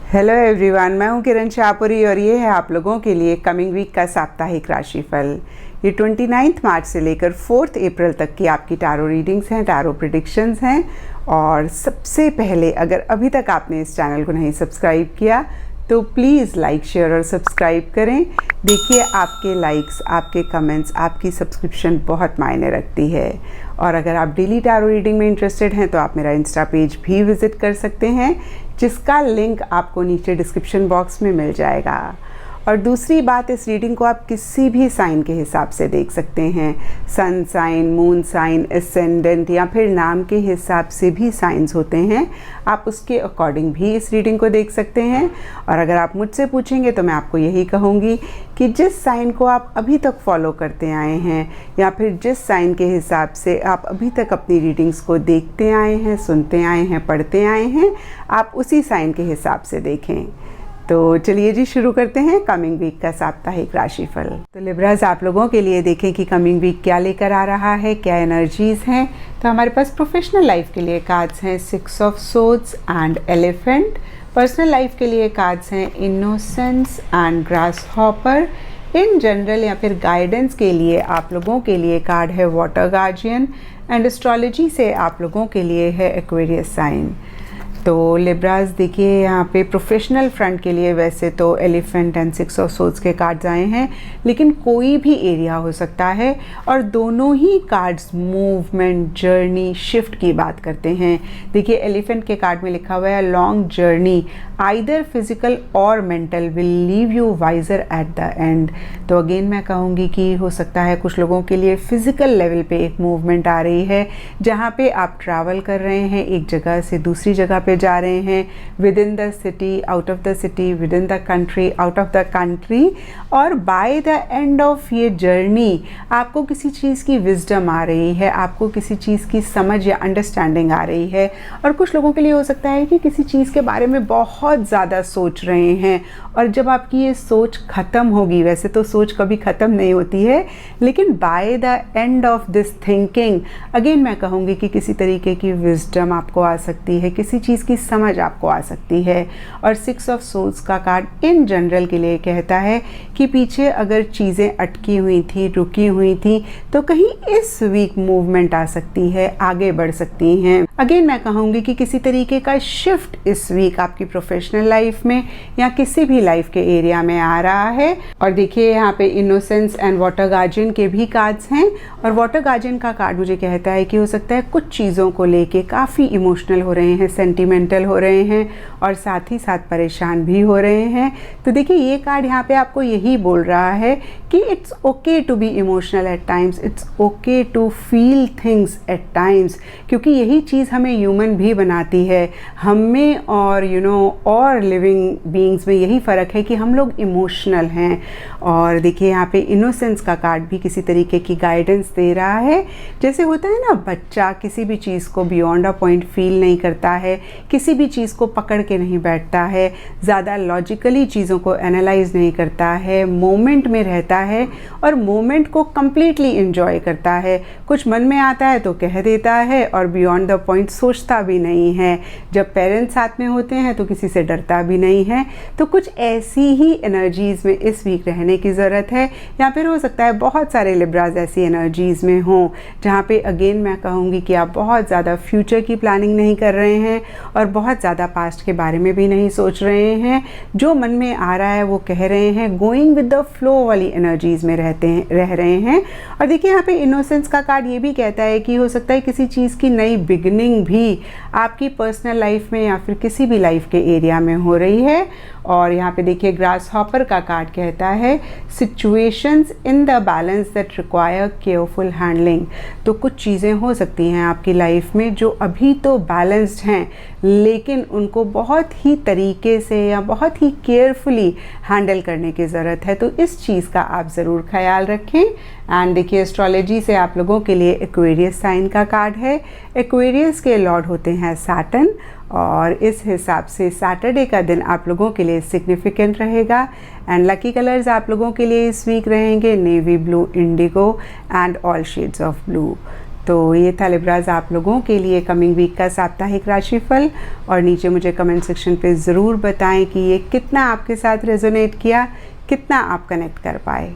Hello everyone, मैं हूं किरण शाहपुरी और ये है आप लोगों के लिए कमिंग वीक का साप्ताहिक राशिफल। ये 29 मार्च से लेकर 4 अप्रैल तक की आपकी टैरो रीडिंग्स हैं, टैरो प्रेडिक्शंस हैं। और सबसे पहले अगर अभी तक आपने इस चैनल को नहीं सब्सक्राइब किया तो प्लीज़ लाइक, शेयर और सब्सक्राइब करें। देखिए, आपके लाइक्स, आपके कमेंट्स, आपकी सब्सक्रिप्शन बहुत मायने रखती है। और अगर आप डेली टैरो रीडिंग में इंटरेस्टेड हैं तो आप मेरा इंस्टा पेज भी विज़िट कर सकते हैं, जिसका लिंक आपको नीचे डिस्क्रिप्शन बॉक्स में मिल जाएगा। और दूसरी बात, इस रीडिंग को आप किसी भी साइन के हिसाब से देख सकते हैं। Sun sign, moon sign, ascendant या फिर नाम के हिसाब से भी साइंस होते हैं। आप उसके अकॉर्डिंग भी इस रीडिंग को देख सकते हैं। और अगर आप मुझसे पूछेंगे तो मैं आपको यही कहूँगी कि जिस साइन को आप अभी तक फॉलो करते आए हैं या फिर जिस साइन के हिसाब से आप अभी तक अपनी रीडिंग्स को देखते आए हैं, सुनते आए हैं, पढ़ते आए हैं, आप उसी साइन के हिसाब से देखें। तो चलिए जी, शुरू करते हैं कमिंग वीक का साप्ताहिक राशिफल। तो लिब्रास, आप लोगों के लिए देखें कि कमिंग वीक क्या लेकर आ रहा है, क्या एनर्जीज हैं। तो हमारे पास प्रोफेशनल लाइफ के लिए कार्ड्स हैं 6 of swords and elephant. Personal life के लिए कार्ड्स हैं innocence and grass hopper. In general या फिर गाइडेंस के लिए आप लोगों के लिए कार्ड है वाटर गार्जियन। एंड एस्ट्रोलॉजी से आप लोगों के लिए है एक्वेरियस साइन। तो लिब्रास, देखिए यहाँ पे प्रोफेशनल फ्रंट के लिए वैसे तो एलिफेंट एंड 6 ऑफ सोर्ड्स के कार्ड्स आए हैं, लेकिन कोई भी एरिया हो सकता है। और दोनों ही कार्ड्स मूवमेंट, जर्नी, शिफ्ट की बात करते हैं। देखिए, एलिफेंट के कार्ड में लिखा हुआ है लॉन्ग जर्नी आइदर फिजिकल और mental will leave you wiser at the end. तो अगेन मैं कहूँगी कि हो सकता है कुछ लोगों के लिए फिजिकल लेवल पे एक मूवमेंट आ रही है, जहाँ पे आप ट्रैवल कर रहे हैं, एक जगह से दूसरी जगह पे जा रहे हैं, with in the city, out of the city, with in the country, out of the country. और बाय द एंड ऑफ ये जर्नी आपको किसी चीज़ की विजडम आ रही है, आपको किसी चीज़ की समझ या अंडरस्टैंडिंग आ रही है। और कुछ लोगों के लिए हो सकता है कि किसी चीज़ के बारे में बहुत ज़्यादा सोच रहे हैं, और जब आपकी ये सोच ख़त्म होगी, वैसे तो सोच कभी ख़त्म नहीं होती है, लेकिन by the end of this thinking again मैं कहूँगी कि किसी तरीके की विजडम आपको आ सकती है, किसी चीज़ की समझ आपको आ सकती है। और 6 ऑफ सोर्ड्स का कार्ड इन जनरल के लिए कहता है कि पीछे अगर चीज़ें अटकी हुई थी, रुकी हुई थी, तो कहीं इस वीक मूवमेंट आ सकती है, आगे बढ़ सकती हैं। अगेन मैं कहूँगी कि किसी तरीके का शिफ्ट इस वीक आपकी प्रोफेशनल लाइफ में या किसी भी लाइफ के एरिया में आ रहा है। और देखिए, यहाँ पे इनोसेंस एंड वाटर गार्जियन के भी कार्ड्स हैं। और वाटर गार्जियन का कार्ड मुझे कहता है कि हो सकता है कुछ चीज़ों को लेके काफ़ी इमोशनल हो रहे हैं, सेंटिमेंटल हो रहे हैं और साथ ही साथ परेशान भी हो रहे हैं। तो देखिए, ये कार्ड यहाँ पे आपको यही बोल रहा है कि it's okay to be emotional at times, it's okay to feel things at times, क्योंकि यही चीज़ हमें ह्यूमन भी बनाती है। हम में और और लिविंग बीइंग्स में यही फ़र्क है कि हम लोग इमोशनल हैं। और देखिए, यहाँ पे इनोसेंस का कार्ड भी किसी तरीके की गाइडेंस दे रहा है। जैसे होता है ना, बच्चा किसी भी चीज़ को बियॉन्ड अ पॉइंट फील नहीं करता है, किसी भी चीज़ को पकड़ के नहीं बैठता है, ज़्यादा लॉजिकली चीज़ों को एनालाइज नहीं करता है, मोमेंट में रहता है और मोमेंट को कंप्लीटली एंजॉय करता है। कुछ मन में आता है तो कह देता है और बियॉन्ड द पॉइंट सोचता भी नहीं है। जब पेरेंट्स साथ में होते हैं तो किसी से डरता भी नहीं है। तो कुछ ऐसी ही एनर्जीज़ में इस वीक रहने की ज़रूरत है। या फिर हो सकता है बहुत सारे लिब्राज ऐसी एनर्जीज़ में हों जहाँ पे अगेन मैं कहूँगी कि आप बहुत ज़्यादा फ्यूचर की प्लानिंग नहीं कर रहे हैं और बहुत ज़्यादा पास्ट के बारे में भी नहीं सोच रहे हैं। जो मन में आ रहा है वो कह रहे हैं, गोइंग विद द फ्लो वाली एनर्जीज़ में रह रहे हैं। और देखिए, यहाँ पे इनोसेंस का कार्ड ये भी कहता है कि हो सकता है किसी चीज़ की नई बिगनिंग भी आपकी पर्सनल लाइफ में या फिर किसी भी लाइफ के एरिया में हो रही है। और यहाँ पे देखिए, ग्रास हॉपर का कार्ड कहता है situations in the balance that require careful handling. तो कुछ चीज़ें हो सकती हैं आपकी लाइफ में जो अभी तो बैलेंस्ड हैं, लेकिन उनको बहुत ही तरीके से या बहुत ही केयरफुली हैंडल करने की ज़रूरत है। तो इस चीज़ का आप ज़रूर ख्याल रखें। एंड देखिए, एस्ट्रोलॉजी से आप लोगों के लिए एक्वेरियस साइन का कार्ड है। एक्वेरियस के लॉर्ड होते हैं सैटर्न, और इस हिसाब से सैटरडे का दिन आप लोगों के लिए सिग्निफिकेंट रहेगा। एंड लकी कलर्स आप लोगों के लिए इस वीक रहेंगे navy blue, Indigo and all shades of blue. तो ये था लिब्राज आप लोगों के लिए कमिंग वीक का साप्ताहिक राशिफल। और नीचे मुझे कमेंट सेक्शन पे ज़रूर बताएं कि ये कितना आपके साथ रेजोनेट किया, कितना आप कनेक्ट कर पाए।